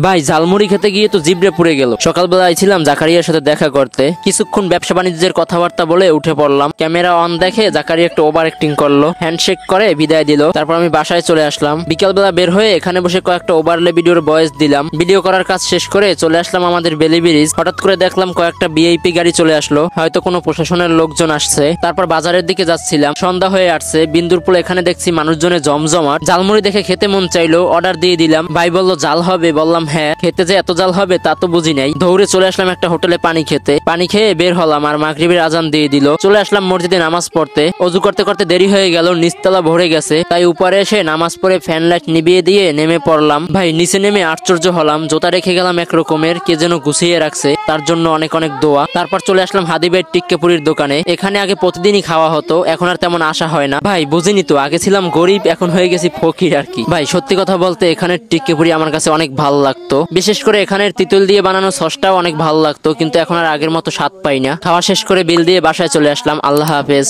ভাই ঝালমুড়ি খেতে গিয়ে তো জিব্রে পুড়ে গেল। সকালবেলা আইছিলাম জাকারিয়ার সাথে দেখা করতে, কিছুক্ষণ ব্যবসা বাণিজ্যের কথাবার্তা বলে উঠে পড়লাম। ক্যামেরা অন দেখে জাকারিয়া একটু ওভার অ্যাক্টিং করলো, হ্যান্ডশেক করে বিদায় দিল। তারপর আমি বাসায় চলে আসলাম। বিকালবেলা বের হয়ে এখানে বসে কয়েকটা ওভারলে ভিডিওর ভয়েস দিলাম। ভিডিও করার কাজ শেষ করে চলে আসলাম আমাদের বেলি ব্রিজ। হঠাৎ করে দেখলাম কয়েকটা ভিআইপি গাড়ি চলে আসলো, হয়তো কোনো প্রশাসনের লোকজন আসছে। তারপর বাজারের দিকে যাচ্ছিলাম, সন্ধ্যা হয়ে আসছে। বিন্দুরপুল এখানে দেখছি মানুষজনে জমজমাট। ঝালমুড়ি দেখে খেতে মন চাইলো, অর্ডার দিয়ে দিলাম। ভাই বললো জাল হবে, বললাম হ্যাঁ। খেতে যে এত জাল হবে তা তো বুঝি নাই। দৌড়ে চলে আসলাম একটা হোটেলে পানি খেতে। পানি খেয়ে বের হলাম আর মাগরিবের আজান দিয়ে দিল। চলে আসলাম মসজিদে নামাজ পড়তে। অজু করতে করতে দেরি হয়ে গেল, নিচতলা ভরে গেছে। তাই উপরে এসে নামাজ পড়ে ফ্যান লাইট নিভিয়ে দিয়ে নেমে পড়লাম। ভাই নিচে নেমে আশ্চর্য হলাম, জোতা রেখে গেলাম এক রকমের, কে যেন গুছিয়ে রাখছে, তার জন্য অনেক অনেক দোয়া। তারপর চলে আসলাম হাদিবের টিক্কাপুরির দোকানে। এখানে আগে প্রতিদিনই খাওয়া হতো, এখন আর তেমন আসা হয় না। ভাই বুঝিনি তো, আগে ছিলাম গরিব, এখন হয়ে গেছি ফকির আর কি। ভাই সত্যি কথা বলতে এখানের টিক্কাপুরি আমার কাছে অনেক ভালো লাগতো, বিশেষ করে এখানের তিতুল দিয়ে বানানো সসটাও অনেক ভালো লাগতো, কিন্তু এখন আর আগের মতো স্বাদ পাই না। খাওয়া শেষ করে বিল দিয়ে বাসায় চলে আসলাম। আল্লাহ হাফেজ।